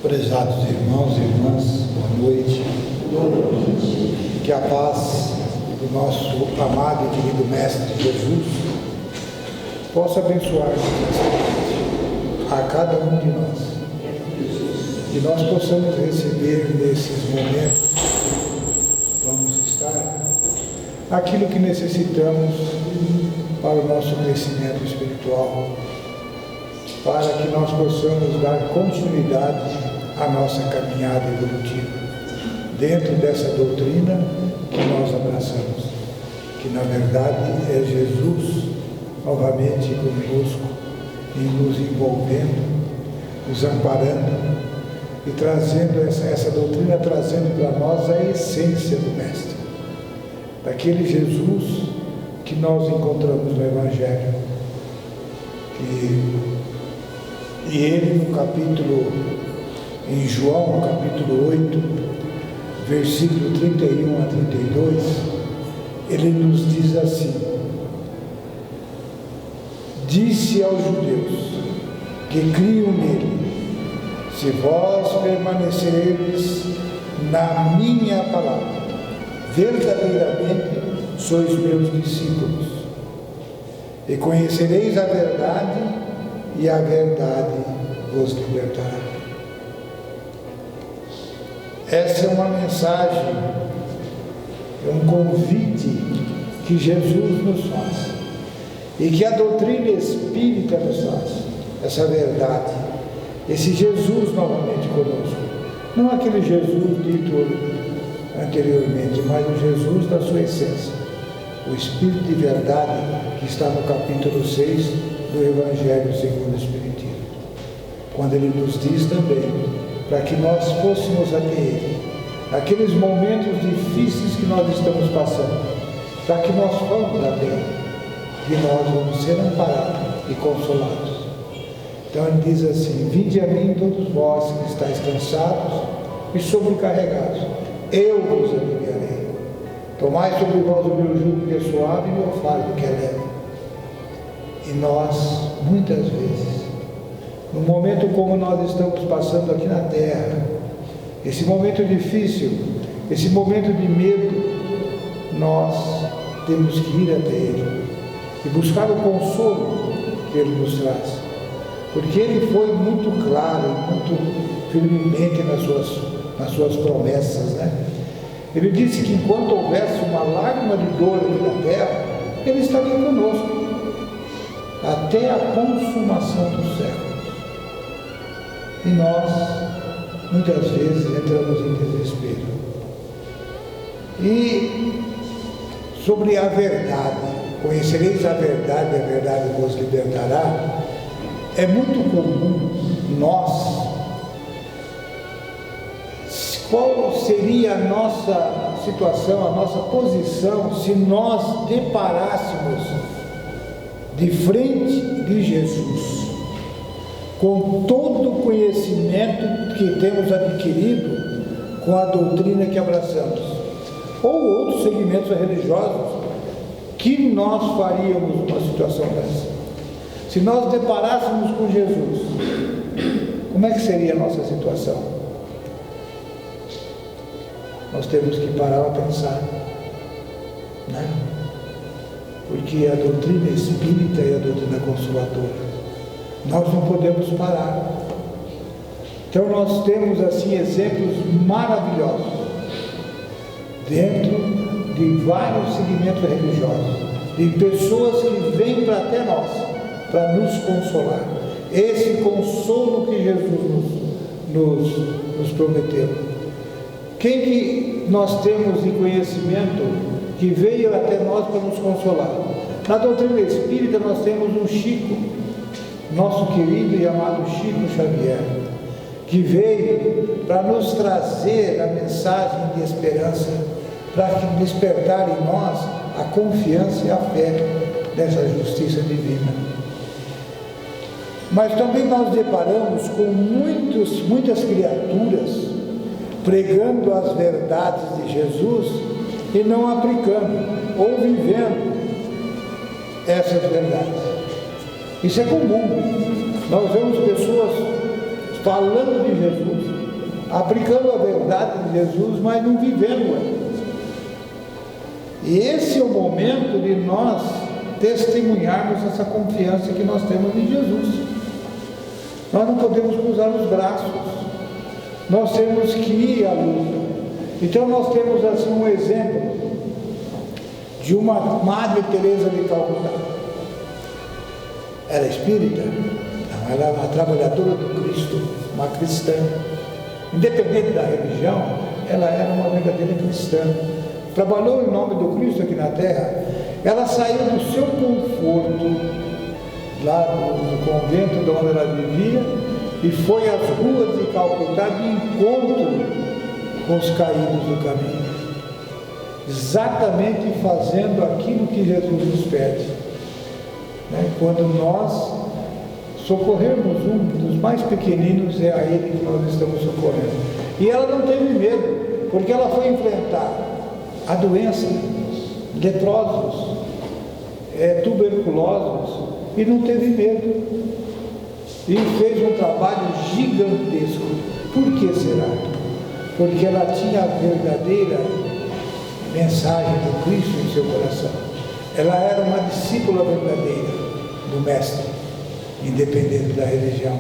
Prezados irmãos e irmãs, boa noite. Que a paz do nosso amado e querido Mestre Jesus possa abençoar a cada um de nós. Que nós possamos receber nesses momentos, vamos estar, aquilo que necessitamos para o nosso crescimento espiritual, para que nós possamos dar continuidade à nossa caminhada evolutiva, dentro dessa doutrina que nós abraçamos, que na verdade é Jesus novamente conosco e nos envolvendo, nos amparando e trazendo essa doutrina, trazendo para nós a essência do Mestre, daquele Jesus que nós encontramos no Evangelho. E ele no capítulo, em João, no capítulo 8, versículo 31 a 32, ele nos diz assim: disse aos judeus que criam nele: se vós permanecerdes na minha palavra, verdadeiramente sois meus discípulos, e conhecereis a verdade, e a verdade vos libertará. Essa é uma mensagem, é um convite que Jesus nos faz, e que a doutrina espírita nos faz, essa verdade, esse Jesus novamente conosco, não aquele Jesus dito anteriormente, mas o Jesus da sua essência, o Espírito de verdade que está no capítulo 6 do Evangelho segundo o Espiritismo, quando ele nos diz também para que nós fôssemos até ele, aqueles momentos difíceis que nós estamos passando, para que nós fomos até ele, que nós vamos ser amparados e consolados. Então ele diz assim: vinde a mim todos vós que estáis cansados e sobrecarregados, eu vos aliviarei. Tomai sobre vós o meu jugo que é suave e o meu fardo que é leve. E nós, muitas vezes, no momento como nós estamos passando aqui na Terra, esse momento difícil, esse momento de medo, nós temos que ir até Ele e buscar o consolo que Ele nos traz, porque Ele foi muito claro, muito firmemente nas suas promessas, né? Ele disse que enquanto houvesse uma lágrima de dor aqui na Terra, Ele estaria conosco até a consumação dos séculos. E nós, muitas vezes, entramos em desespero. E sobre a verdade, conhecereis a verdade vos libertará, é muito comum nós, qual seria a nossa situação, a nossa posição, se nós deparássemos de frente de Jesus, com todo o conhecimento que temos adquirido com a doutrina que abraçamos, ou outros segmentos religiosos, que nós faríamos numa situação dessa? Se nós deparássemos com Jesus, como é que seria a nossa situação? Nós temos que parar a pensar, né? Porque a doutrina espírita é a doutrina consoladora. Nós não podemos parar. Então nós temos assim exemplos maravilhosos dentro de vários segmentos religiosos, de pessoas que vêm para até nós para nos consolar. Esse consolo que Jesus nos prometeu. Quem que nós temos de conhecimento que veio até nós para nos consolar? Na doutrina espírita nós temos um Chico, nosso querido e amado Chico Xavier, que veio para nos trazer a mensagem de esperança, para despertar em nós a confiança e a fé dessa justiça divina. Mas também nós deparamos com muitas criaturas pregando as verdades de Jesus e não aplicando ou vivendo essas verdades. Isso é comum. Nós vemos pessoas falando de Jesus, aplicando a verdade de Jesus, mas não vivendo-a. E esse é o momento de nós testemunharmos essa confiança que nós temos em Jesus. Nós não podemos cruzar os braços, nós temos que ir à luta. Então nós temos assim um exemplo de uma Madre Teresa de Calcutá. Era espírita? Não, ela era uma trabalhadora do Cristo, uma cristã. Independente da religião, ela era uma verdadeira cristã. Trabalhou em nome do Cristo aqui na terra. Ela saiu do seu conforto, lá do convento de onde ela vivia, e foi às ruas de Calcutá de encontro com os caídos do caminho, exatamente fazendo aquilo que Jesus nos pede, né? Quando nós socorrermos um dos mais pequeninos, é a ele que nós estamos socorrendo. E ela não teve medo, porque ela foi enfrentar a doença, leprosos, tuberculosos, e não teve medo, e fez um trabalho gigantesco. Por que será? Porque ela tinha a verdadeira mensagem do Cristo em seu coração. Ela era uma discípula verdadeira do Mestre, independente da religião.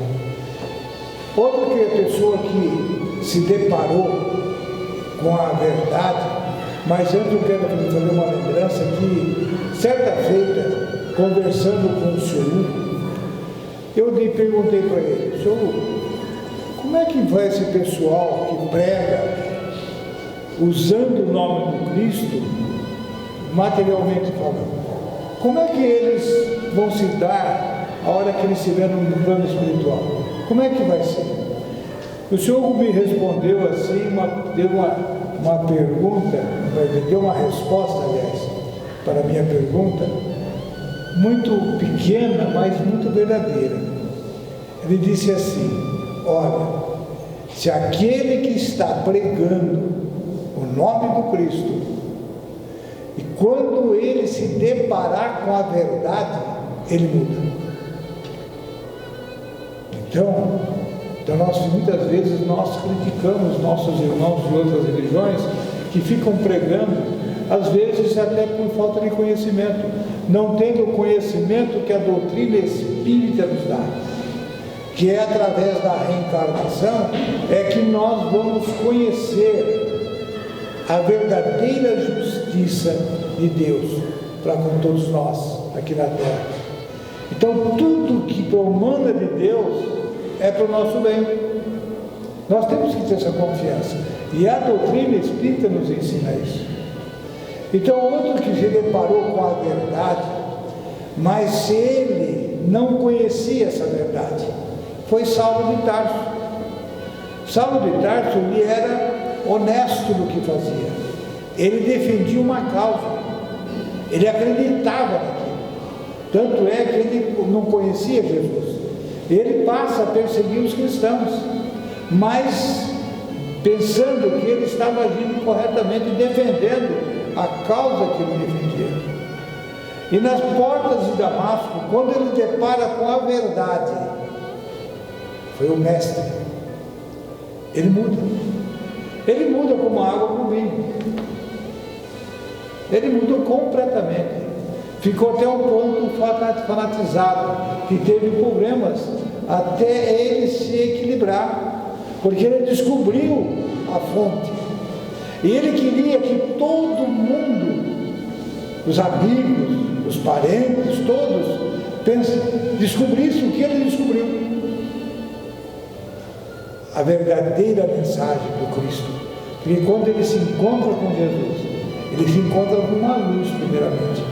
Outra pessoa que se deparou com a verdade, mas antes eu quero fazer uma lembrança que, certa feita, conversando com o senhor, eu lhe perguntei para ele: senhor, como é que vai esse pessoal que prega usando o nome do Cristo, materialmente falando? Como é que eles vão se dar a hora que eles estiverem no plano espiritual? Como é que vai ser? O senhor me respondeu assim, deu uma pergunta, deu uma resposta, aliás, para a minha pergunta, muito pequena, mas muito verdadeira. Ele disse assim: olha, se aquele que está pregando o nome do Cristo, e quando ele se deparar com a verdade, ele muda. Então muitas vezes nós criticamos nossos irmãos de outras religiões que ficam pregando, às vezes até por falta de conhecimento, não tendo o conhecimento que a doutrina espírita nos dá, que é através da reencarnação, é que nós vamos conhecer a verdadeira justiça de Deus para com todos nós aqui na terra. Então tudo que promana de Deus é para o nosso bem. Nós temos que ter essa confiança, e a doutrina espírita nos ensina isso. Então outro que se deparou com a verdade, mas ele não conhecia essa verdade, foi Saulo de Tarso. Saulo de Tarso, ele era honesto no que fazia, ele defendia uma causa, ele acreditava naquilo. Tanto é que ele não conhecia Jesus, ele passa a perseguir os cristãos, mas pensando que ele estava agindo corretamente, defendendo a causa que ele defendia. E nas portas de Damasco, quando ele depara com a verdade, foi o mestre, ele muda como a água para o vinho, ele mudou completamente, ficou até um ponto fanatizado, que teve problemas até ele se equilibrar, porque ele descobriu a fonte, e ele queria que todo mundo, os amigos, os parentes, todos, descobrissem o que ele descobriu, a verdadeira mensagem do Cristo. Porque quando ele se encontra com Jesus, ele se encontra com uma luz primeiramente,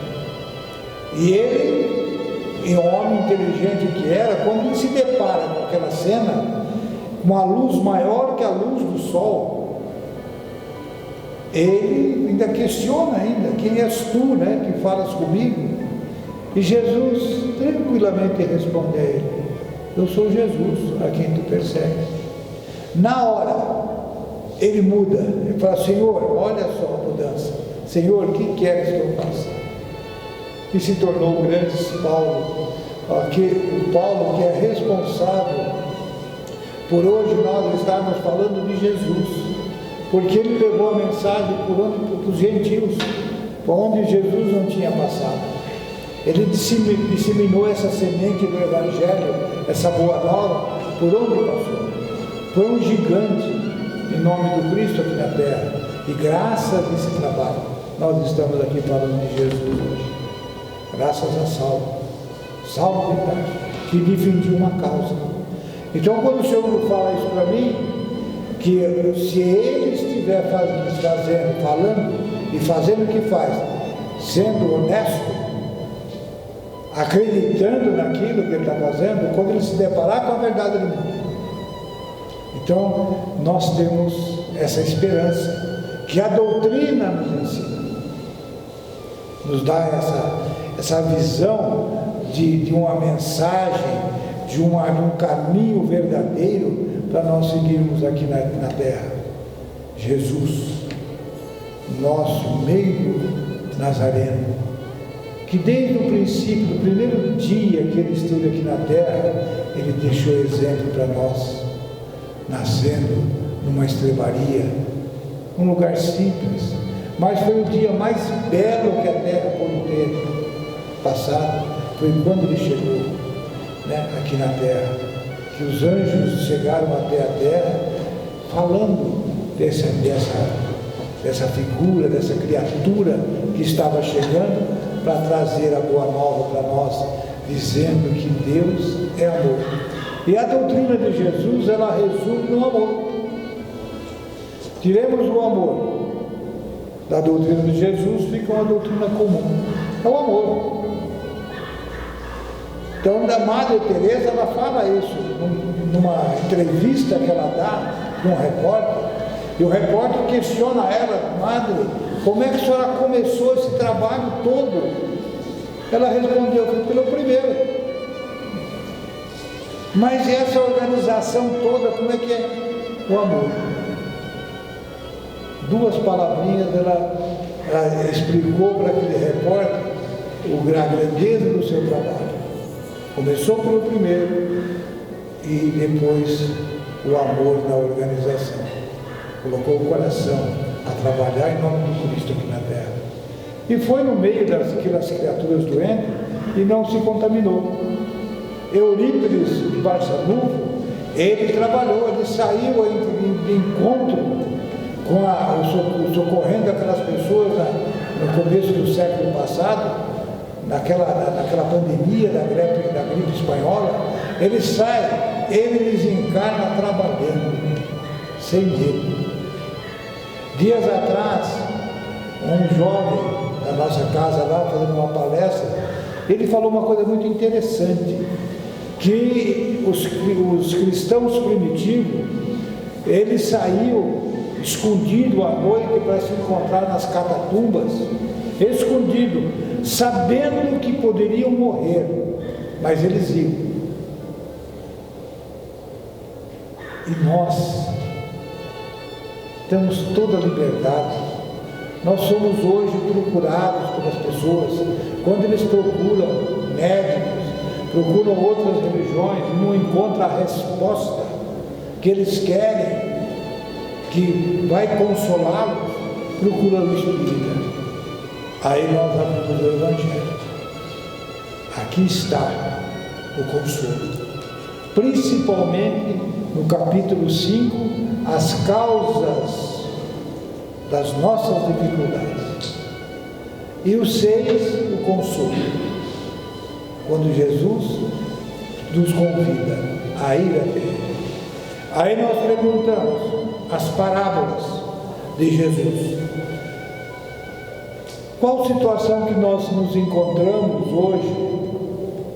e ele, homem inteligente que era, quando ele se depara com aquela cena, uma luz maior que a luz do sol, ele ainda questiona quem és tu, né, que falas comigo? E Jesus tranquilamente responde a ele: eu sou Jesus a quem tu persegues. Na hora ele muda, ele fala: Senhor, olha só a mudança, Senhor, o que queres que eu faça? E se tornou o grande Paulo, o Paulo que é responsável por hoje nós estarmos falando de Jesus, porque ele levou a mensagem para os gentios, por onde Jesus não tinha passado. Ele disseminou essa semente do Evangelho, essa boa nova, por onde passou. Foi um gigante em nome do Cristo aqui na terra, e graças a esse trabalho nós estamos aqui falando de Jesus hoje, graças a Saulo de Tarso, que defendia uma causa. Então, quando o Senhor fala isso para mim, que se ele estiver falando e fazendo o que faz, sendo honesto, acreditando naquilo que ele está fazendo, quando ele se deparar com a verdade do mundo, então nós temos essa esperança que a doutrina nos ensina, nos dá essa visão de uma mensagem, de um caminho verdadeiro para nós seguirmos aqui na terra. Jesus, nosso meio nazareno, que desde o princípio, do primeiro dia que ele esteve aqui na terra, ele deixou exemplo para nós, nascendo numa estrebaria, um lugar simples, mas foi o dia mais belo que a terra pôde ter passado, foi quando ele chegou, aqui na terra, que os anjos chegaram até a terra, falando dessa figura, dessa criatura que estava chegando, para trazer a boa nova para nós, dizendo que Deus é amor. E a doutrina de Jesus, ela resume no amor. Tiremos o amor da doutrina de Jesus, fica uma doutrina comum, é o amor. Então, a Madre Teresa, ela fala isso numa entrevista que ela dá com um repórter, e o repórter questiona ela: Madre, como é que a senhora começou esse trabalho todo? Ela respondeu: foi pelo primeiro. Mas essa organização toda, como é que é? O amor. Duas palavrinhas ela explicou para aquele repórter a grandeza do seu trabalho. Começou pelo primeiro e depois o amor na organização. Colocou o coração a trabalhar em nome do Cristo aqui na terra. E foi no meio daquelas criaturas doentes e não se contaminou. Eurípides de Barçanufo, ele trabalhou, ele saiu de encontro com socorrendo aquelas pessoas no começo do século passado, naquela pandemia da gripe espanhola. Ele sai, ele desencarna trabalhando, sem medo. Dias atrás, um jovem da nossa casa lá, fazendo uma palestra, ele falou uma coisa muito interessante, que os cristãos primitivos, ele saiu escondido à noite para se encontrar nas catatumbas, escondido, sabendo que poderiam morrer, mas eles iam. E nós temos toda a liberdade. Nós somos hoje procurados pelas pessoas, quando eles procuram médicos, procuram outras religiões, não encontram a resposta que eles querem, que vai consolá-los, procurando o Espírita. Aí nós abrimos o Evangelho. Aqui está o consolo. Principalmente no capítulo 5, as causas das nossas dificuldades. E o 6, o consolo. Quando Jesus nos convida a ir até Ele. Aí nós perguntamos as parábolas de Jesus. Qual situação que nós nos encontramos hoje,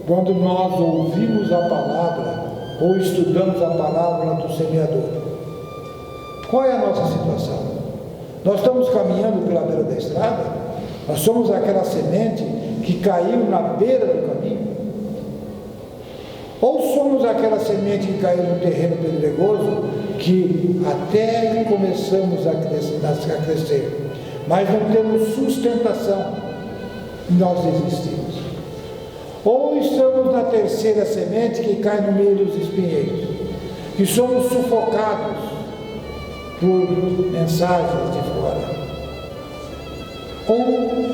quando nós ouvimos a palavra, ou estudamos a palavra do semeador? Qual é a nossa situação? Nós estamos caminhando pela beira da estrada? Nós somos aquela semente que caiu na beira do caminho? Ou somos aquela semente que caiu no terreno pedregoso, que até começamos a crescer, mas não temos sustentação, nós desistimos? Ou estamos na terceira semente que cai no meio dos espinheiros, que somos sufocados por mensagens de fora. Ou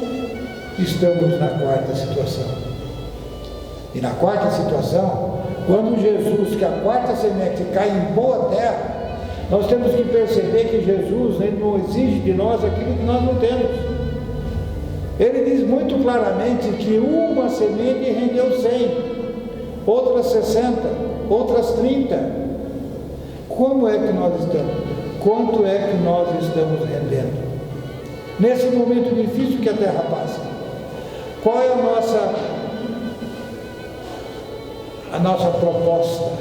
estamos na quarta situação. E na quarta situação, quando Jesus, que a quarta semente cai em boa terra, nós temos que perceber que Jesus, ele não exige de nós aquilo que nós não temos. Ele diz muito claramente que uma semente rendeu 100, outras 60, outras 30. Como é que nós estamos? Quanto é que nós estamos rendendo? Nesse momento difícil que a terra passa, qual é a nossa proposta?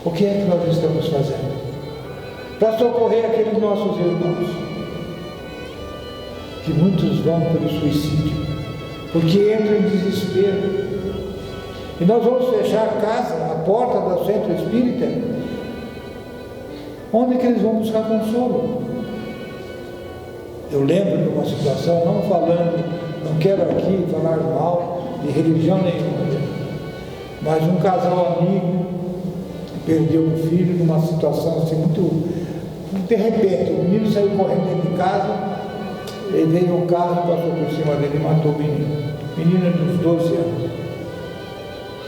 O que é que nós estamos fazendo para socorrer aqueles nossos irmãos? Que muitos vão pelo suicídio, porque entram em desespero. E nós vamos fechar a casa, a porta do centro espírita. Onde é que eles vão buscar consolo? Eu lembro de uma situação, não quero aqui falar mal de religião nenhuma, mas um casal amigo perdeu um filho numa situação assim muito, de repente, o menino saiu correndo dentro de casa, ele veio um carro, passou por cima dele e matou o menino de 12 anos.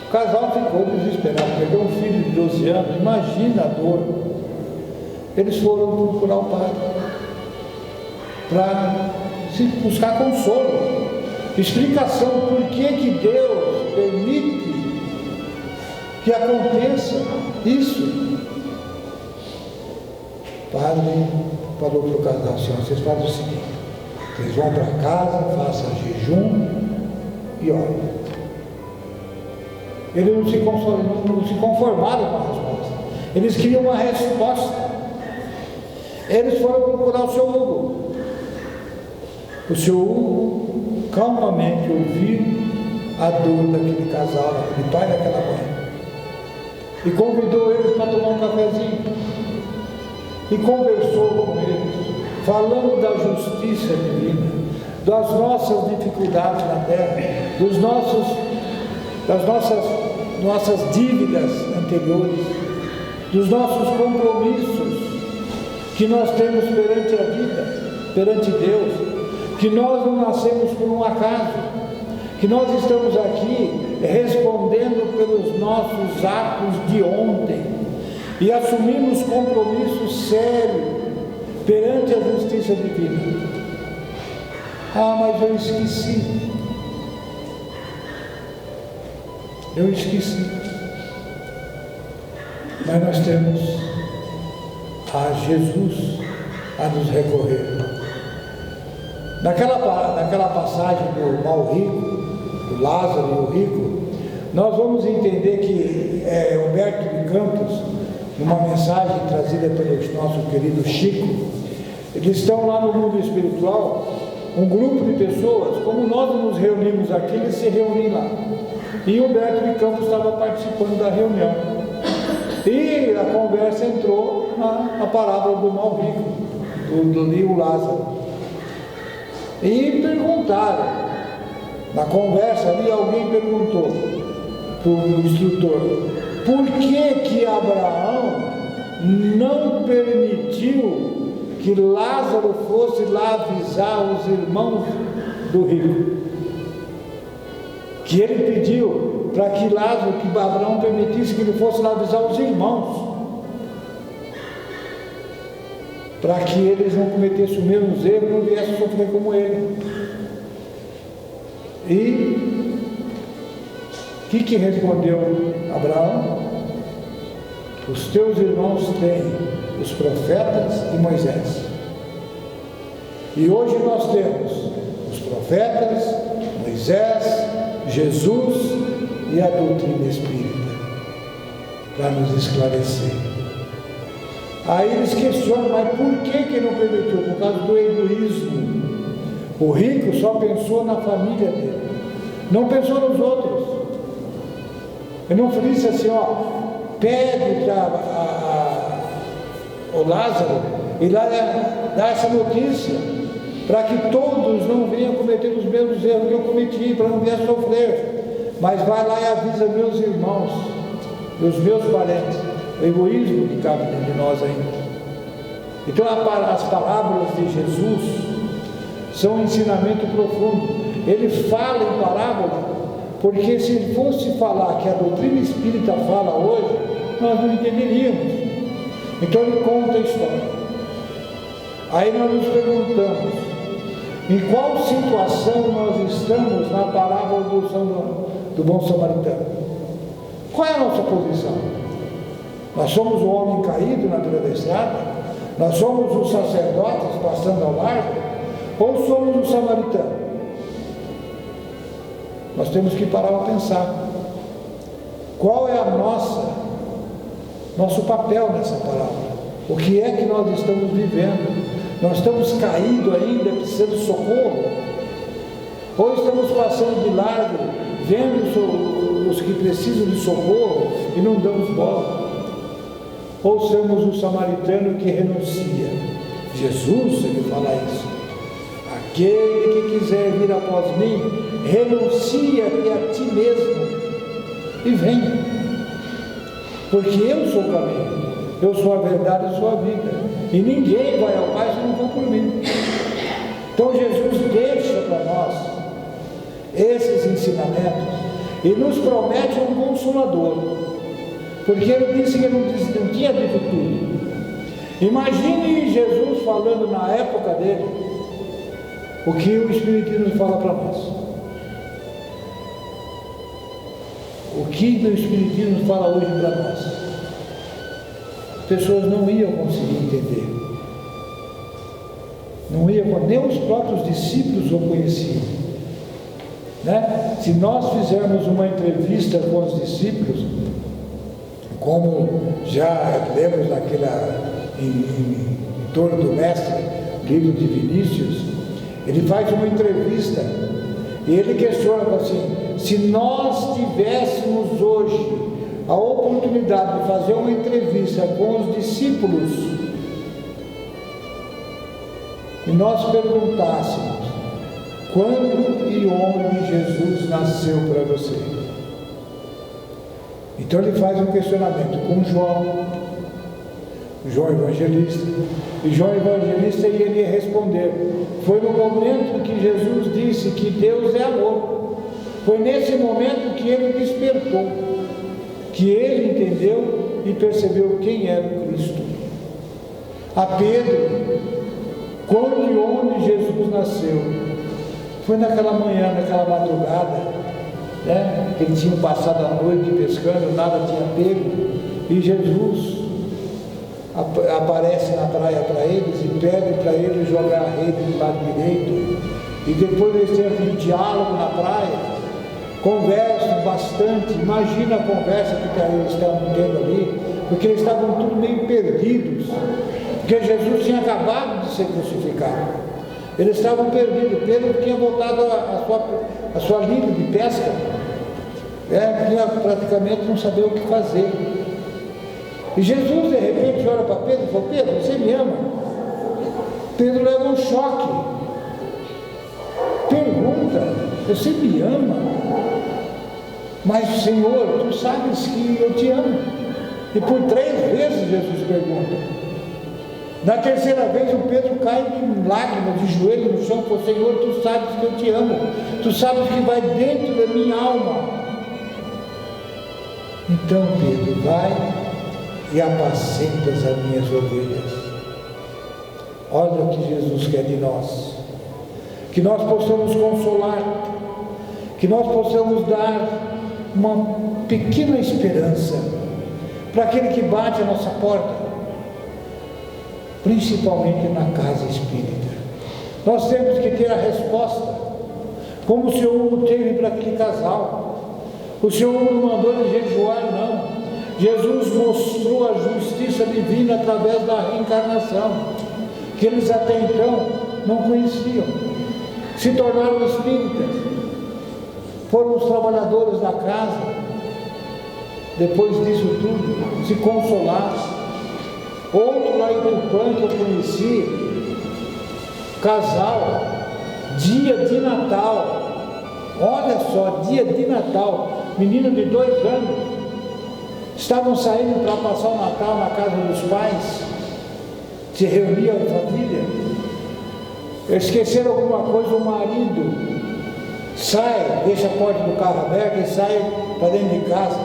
O casal ficou desesperado, perdeu um filho de 12 anos, imagina a dor. Eles foram procurar o padre para se buscar consolo, explicação por que Deus permite que aconteça isso. O padre falou para o casal assim: vocês fazem o seguinte, vocês vão para casa, façam jejum e orem. Eles não se conformaram com a resposta, eles queriam uma resposta. Eles foram procurar o seu Hugo. O seu Hugo calmamente ouviu a dor daquele casal, daquele pai e daquela mãe, e convidou eles para tomar um cafezinho, e conversou com eles, falando da justiça divina, das nossas dificuldades na terra, das nossas dívidas anteriores, dos nossos compromissos que nós temos perante a vida, perante Deus, que nós não nascemos por um acaso, que nós estamos aqui respondendo pelos nossos atos de ontem e assumimos compromissos sérios perante a justiça divina. Ah, mas eu esqueci. Mas nós temos a Jesus a nos recorrer. Naquela passagem do mal rico, do Lázaro e o rico, nós vamos entender que Humberto de Campos, numa mensagem trazida pelo nosso querido Chico, eles estão lá no mundo espiritual, um grupo de pessoas, como nós nos reunimos aqui, eles se reúnem lá. E Humberto de Campos estava participando da reunião. E a conversa entrou na parábola do mal rico, do Lázaro. E perguntaram, na conversa ali, alguém perguntou para o instrutor: por que Abraão não permitiu que Lázaro fosse lá avisar os irmãos do rico? Que ele pediu para que Abraão permitisse que ele fosse lá avisar os irmãos, para que eles não cometessem os mesmos erros e não viessem sofrer como ele. E o que respondeu Abraão? Os teus irmãos têm os profetas e Moisés. E hoje nós temos os profetas, Moisés, Jesus e a doutrina espírita para nos esclarecer. Aí eles questionam, mas por que não permitiu? Por causa do egoísmo. O rico só pensou na família dele, não pensou nos outros. Ele não disse assim: pede para o Lázaro ir lá dar essa notícia, para que todos não venham cometer os mesmos erros que eu cometi, para não vir a sofrer. Mas vai lá e avisa meus irmãos. dos meus parentes, o egoísmo que cabe dentro de nós ainda. Então as palavras de Jesus são um ensinamento profundo. Ele fala em parábola, porque se ele fosse falar que a doutrina espírita fala hoje, nós não entenderíamos. Então ele conta a história. Aí nós nos perguntamos, em qual situação nós estamos na parábola do bom samaritano? Qual é a nossa posição? Nós somos o homem caído na beira da estrada? Nós somos os sacerdotes passando ao largo? Ou somos o samaritano? Nós temos que parar para pensar. Qual é nosso papel nessa parábola? O que é que nós estamos vivendo? Nós estamos caídos ainda, precisando de socorro? Ou estamos passando de largo, vendo os que precisam de socorro e não damos bola? Ou somos o samaritano que renuncia? Jesus, ele fala isso. Aquele que quiser vir após mim, renuncia-te a ti mesmo e venha. Porque eu sou o caminho, eu sou a verdade e sou a vida. E ninguém vai ao Pai se não for por mim. Então Jesus deixa para nós esses ensinamentos e nos promete um consolador. Porque ele disse que não tinha dito tudo. Imagine Jesus falando na época dele o que o Espiritismo fala para nós. O que o Espiritismo fala hoje para nós? As pessoas não iam conseguir entender. Não iam, nem os próprios discípulos o conheciam. Né? Se nós fizermos uma entrevista com os discípulos, como já lemos em torno do mestre, livro de Vinícius, ele faz uma entrevista e ele questiona assim: se nós tivéssemos hoje a oportunidade de fazer uma entrevista com os discípulos e nós perguntássemos quando e onde Jesus nasceu para você? Então ele faz um questionamento com João Evangelista, e João Evangelista iria responder: foi no momento que Jesus disse que Deus é amor, foi nesse momento que ele despertou, que ele entendeu e percebeu quem era o Cristo. A Pedro, quando e onde Jesus nasceu? Foi naquela manhã, naquela madrugada, né? Eles tinham passado a noite pescando, nada tinha pego, e Jesus aparece na praia para eles e pede para eles jogar a rede do lado direito, e depois eles têm aquele diálogo na praia, conversam bastante. Imagina a conversa que eles estavam tendo ali, porque eles estavam tudo meio perdidos, porque Jesus tinha acabado de ser crucificado, eles estavam perdidos. Pedro tinha voltado a sua lida de pesca, tinha praticamente não sabia o que fazer. E Jesus de repente olha para Pedro e fala: Pedro, você me ama? Pedro leva um choque, pergunta: você me ama? Mas Senhor, tu sabes que eu te amo. E por 3 vezes Jesus pergunta. Na terceira vez o Pedro cai em lágrimas, de joelho no chão, e fala: Senhor, tu sabes que eu te amo, tu sabes que vai dentro da minha alma. Então Pedro, vai e apacentas as minhas ovelhas. Olha o que Jesus quer de nós, que nós possamos consolar, que nós possamos dar uma pequena esperança para aquele que bate a nossa porta, principalmente na casa espírita. Nós temos que ter a resposta, como o Senhor Hugo teve para aquele casal. O Senhor Hugo não mandou eles jejuar, não. Jesus mostrou a justiça divina através da reencarnação, que eles até então não conheciam. Se tornaram espíritas, foram os trabalhadores da casa. Depois disso tudo, se consolaram. Outro lá em Tupã que eu conheci, casal, dia de Natal, olha só, dia de Natal, menino de 2 anos, estavam saindo para passar o Natal na casa dos pais, se reuniam a família, esqueceram alguma coisa, o marido sai, deixa a porta do carro aberta e sai para dentro de casa.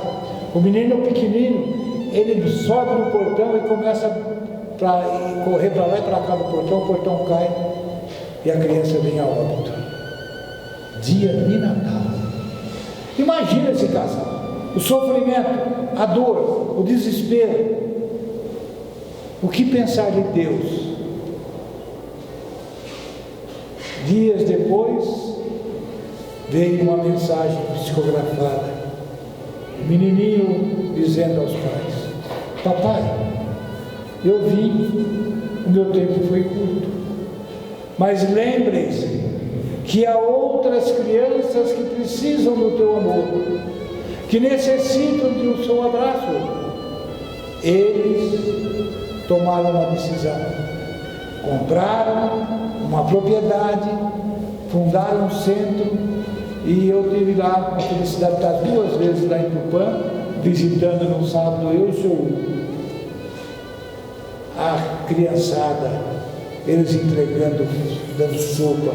O menino pequenino, ele sobe no portão e começa a correr para lá e para cá no portão, o portão cai e a criança vem a óbito. Dia de Natal. Imagina esse casal, o sofrimento, a dor, o desespero. O que pensar de Deus? Dias depois, veio uma mensagem psicografada. O menininho dizendo aos pais: papai, eu vim, o meu tempo foi curto, mas lembrem-se que há outras crianças que precisam do teu amor, que necessitam do seu abraço. Eles tomaram uma decisão, compraram uma propriedade, fundaram um centro, e eu tive lá a felicidade de estar 2 vezes lá em Tupã, visitando no sábado, eu e o seu a criançada, eles entregando, dando sopa,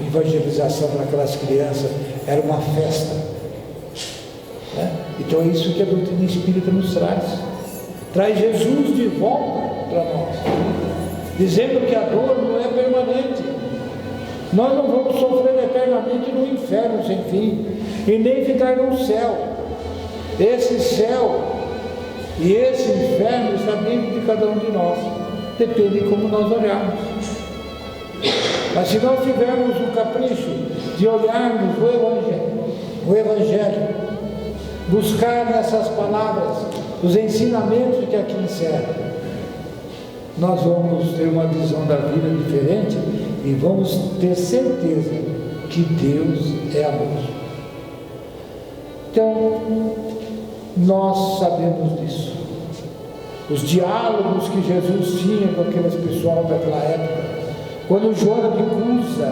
evangelização para aquelas crianças, era uma festa, né? Então é isso que a doutrina espírita nos traz Jesus de volta para nós, dizendo que a dor não é permanente, nós não vamos sofrer eternamente no inferno sem fim, e nem ficar no céu. Esse céu e esse inferno está dentro de cada um de nós, depende de como nós olharmos. Mas se nós tivermos o capricho de olharmos o Evangelho, buscar nessas palavras os ensinamentos que aqui encerram, nós vamos ter uma visão da vida diferente e vamos ter certeza que Deus é amor. Então, nós sabemos disso. Os diálogos que Jesus tinha com aqueles pessoal daquela época, quando Joana de Cusa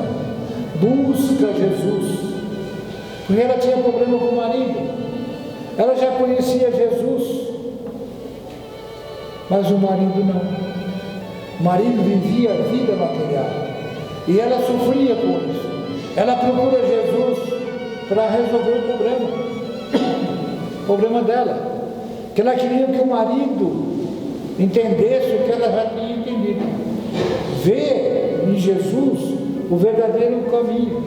busca Jesus, porque ela tinha problema com o marido, ela já conhecia Jesus, mas o marido não. O marido vivia a vida material e ela sofria com isso. Ela procura Jesus para resolver o problema dela, que ela queria que o marido entendesse o que ela já tinha entendido, ver em Jesus o verdadeiro caminho,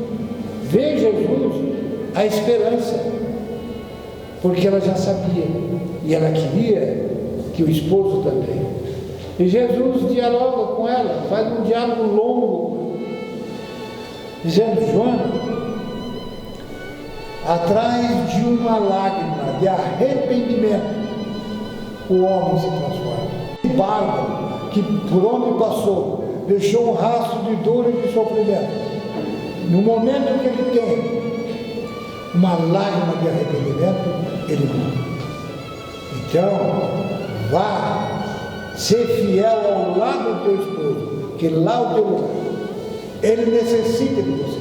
ver Jesus a esperança, porque ela já sabia e ela queria que o esposo também. E Jesus dialoga com ela, faz um diálogo longo, dizendo: Joana, atrás de uma lágrima de arrependimento, o homem se transforma. Que bárbaro, que por onde passou, deixou um rastro de dor e de sofrimento. No momento que ele tem uma lágrima de arrependimento, ele muda. Então, vá ser fiel ao lado do teu esposo, que lá é o teu lugar. Ele necessita de você,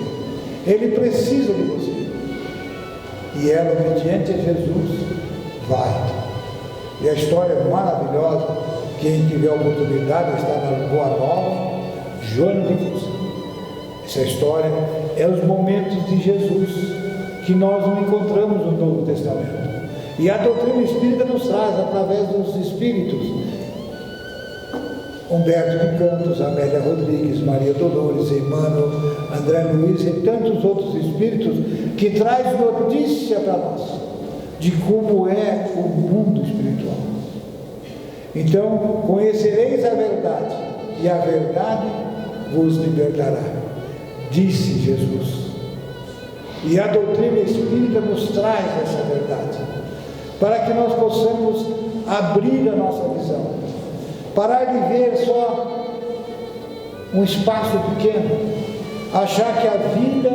ele precisa de você. E ela, obediente a Jesus, vai. E a história é maravilhosa. Quem tiver a oportunidade está na Boa Nova, Joana de Cusa. Essa história é os momentos de Jesus que nós não encontramos no Novo Testamento. E a doutrina espírita nos traz, através dos espíritos, Humberto de Campos, Amélia Rodrigues, Maria Dolores, Emmanuel, André Luiz e tantos outros espíritos, que traz notícia para nós de como é o mundo espiritual. Então, conhecereis a verdade, e a verdade vos libertará, disse Jesus. E a doutrina espírita nos traz essa verdade, para que nós possamos abrir a nossa visão, parar de ver só um espaço pequeno, achar que a vida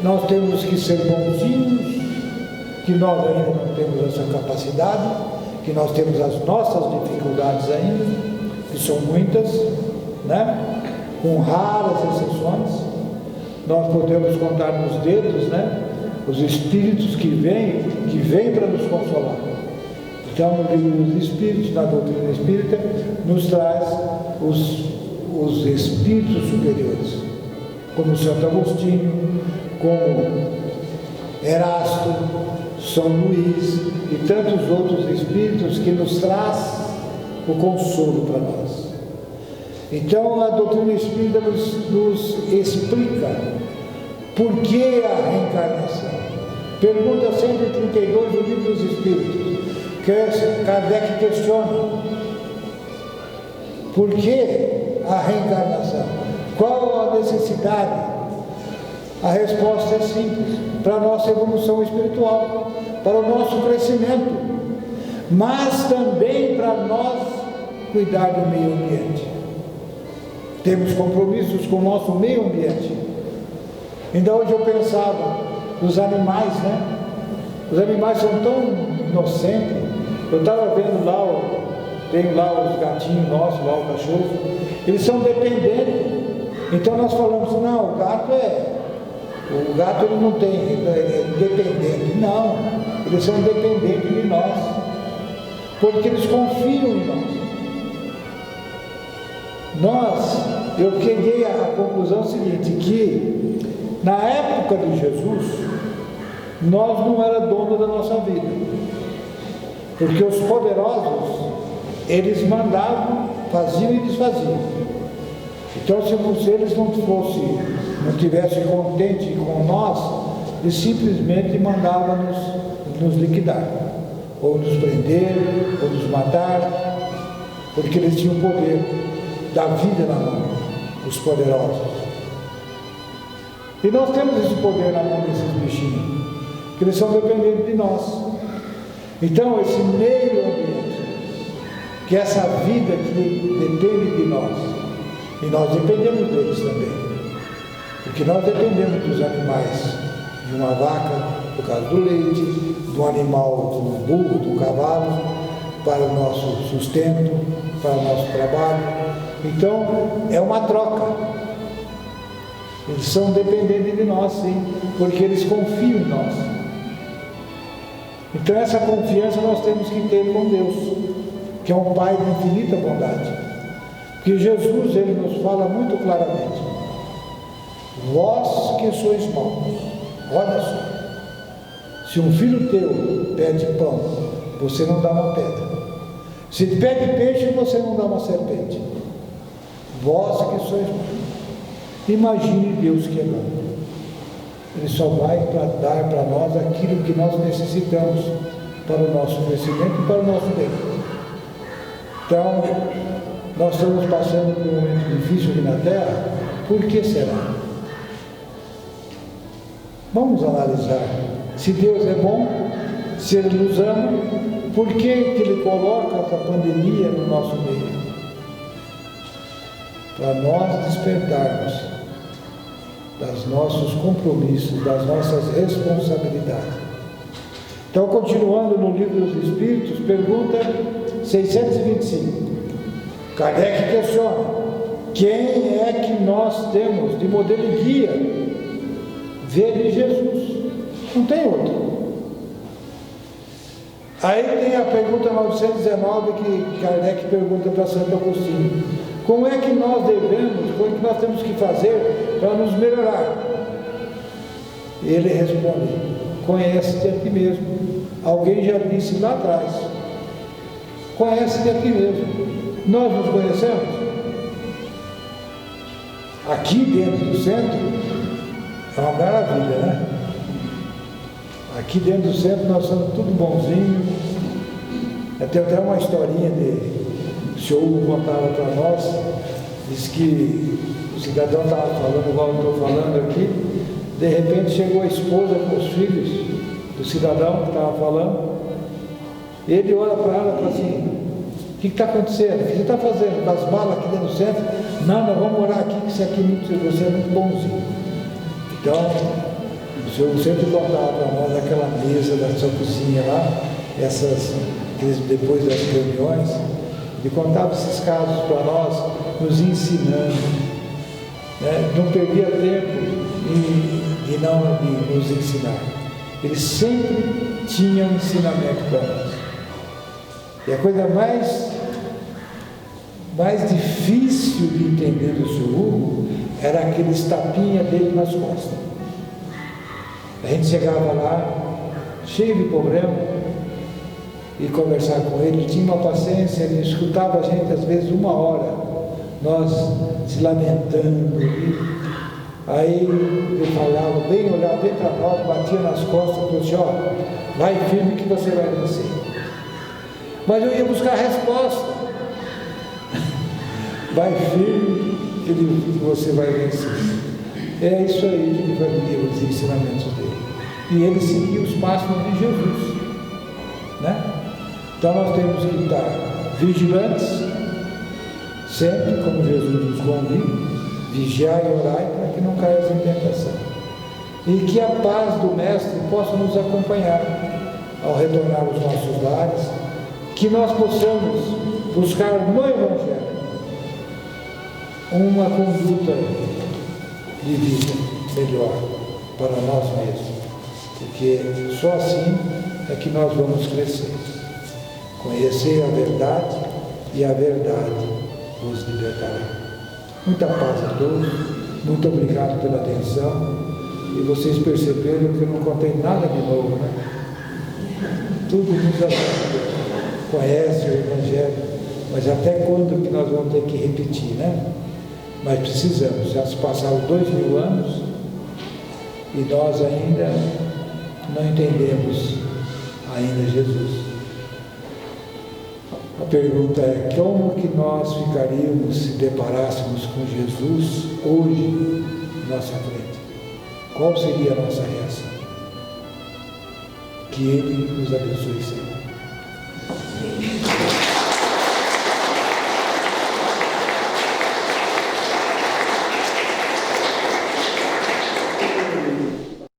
nós temos que ser bonzinhos, que nós ainda não temos essa capacidade, que nós temos as nossas dificuldades ainda, que são muitas, né? Com raras exceções, nós podemos contar nos dedos, né? Os espíritos que vêm para nos consolar. Então, no livro dos Espíritos, na doutrina espírita, nos traz os espíritos superiores, como Santo Agostinho, como Erasto, São Luís e tantos outros espíritos que nos traz o consolo para nós. Então, a doutrina espírita nos explica por que a reencarnação. Pergunta 132 do livro dos Espíritos, que Kardec questiona: por que a reencarnação? Qual a necessidade? A resposta é simples: para a nossa evolução espiritual, para o nosso crescimento, mas também para nós cuidar do meio ambiente. Temos compromissos com o nosso meio ambiente. Então, hoje eu pensava nos animais, né? Os animais são tão inocentes. Eu estava vendo lá, tem lá os gatinhos nossos, lá o cachorro, eles são dependentes. Então nós falamos, não, o gato ele não tem, ele é dependente. Não, eles são dependentes de nós, porque eles confiam em nós. Eu cheguei à conclusão seguinte, que na época de Jesus, nós não éramos donos da nossa vida, porque os poderosos, eles mandavam, faziam e desfaziam. Então, se eles não tivessem contente com nós, eles simplesmente mandavam nos liquidar, ou nos prender, ou nos matar, porque eles tinham o poder da vida na mão, os poderosos. E nós temos esse poder na mão desses bichinhos, que eles são dependentes de nós. Então, esse meio ambiente, que é essa vida que depende de nós, e nós dependemos deles também, porque nós dependemos dos animais, de uma vaca, por causa do leite, do animal, do burro, do cavalo, para o nosso sustento, para o nosso trabalho. Então, é uma troca. Eles são dependentes de nós, sim, porque eles confiam em nós. Então, essa confiança nós temos que ter com Deus, que é um Pai de infinita bondade. Porque Jesus, ele nos fala muito claramente: vós que sois maus, olha só, se um filho teu pede pão, você não dá uma pedra. Se pede peixe, você não dá uma serpente. Vós que sois maus. Imagine Deus que é bom. Ele só vai dar para nós aquilo que nós necessitamos para o nosso crescimento e para o nosso bem. Então, nós estamos passando por um momento difícil aqui na Terra. Por que será? Vamos analisar. Se Deus é bom, se Ele nos ama, por que Ele coloca essa pandemia no nosso meio? Para nós despertarmos dos nossos compromissos, das nossas responsabilidades. Então, continuando no livro dos Espíritos, pergunta 625. Kardec questiona: quem é que nós temos de modelo e guia? Vede Jesus, não tem outro. Aí tem a pergunta 919 que Kardec pergunta para Santo Agostinho: como é que nós devemos, como é que nós temos que fazer para nos melhorar? Ele responde: conhece-te a ti mesmo. Alguém já disse lá atrás: conhece-te a ti mesmo. Nós nos conhecemos? Aqui dentro do centro é uma maravilha, né? Aqui dentro do centro nós somos tudo bonzinho. Tem até uma historinha o senhor Hugo contava para nós, disse que o cidadão estava falando igual eu estou falando aqui, de repente chegou a esposa com os filhos do cidadão que estava falando, ele olha para ela e fala assim: o que está acontecendo? O que você está fazendo? Das balas aqui dentro do centro? Não, nós vamos morar aqui, que você é muito bonzinho. Então, o senhor sempre contava para nós aquela mesa da sua cozinha lá, depois das reuniões, ele contava esses casos para nós, nos ensinando, né? Não perdia tempo de nos ensinar. Ele sempre tinha um ensinamento para nós. E a coisa mais difícil de entender do seu Hugo era aqueles tapinha dele nas costas. A gente chegava lá, cheio de problema, e conversar com ele, tinha uma paciência, ele escutava a gente às vezes 1 hora, nós se lamentando, aí ele falava, olhava bem para nós, batia nas costas, falou assim, ó, vai firme que você vai vencer. Mas eu ia buscar a resposta. Vai firme que você vai vencer. É isso aí que ele fazia, os ensinamentos dele. E ele seguia os passos de Jesus, né? Então nós temos que estar vigilantes, sempre como Jesus nos convida, vigiar e orar para que não caia em tentação. E que a paz do Mestre possa nos acompanhar ao retornar aos nossos lares, que nós possamos buscar no Evangelho uma conduta de vida melhor para nós mesmos, porque só assim é que nós vamos crescer. Conhecer a verdade e a verdade vos libertará. Muita paz a todos, muito obrigado pela atenção. E vocês perceberam que eu não contei nada de novo, né? Tudo nos conhece o Evangelho, mas até quando que nós vamos ter que repetir, né? Mas precisamos, já se passaram 2000 anos e nós ainda não entendemos ainda Jesus. A pergunta é, como que nós ficaríamos se deparássemos com Jesus hoje em nossa frente? Qual seria a nossa reação? Que Ele nos abençoe sempre.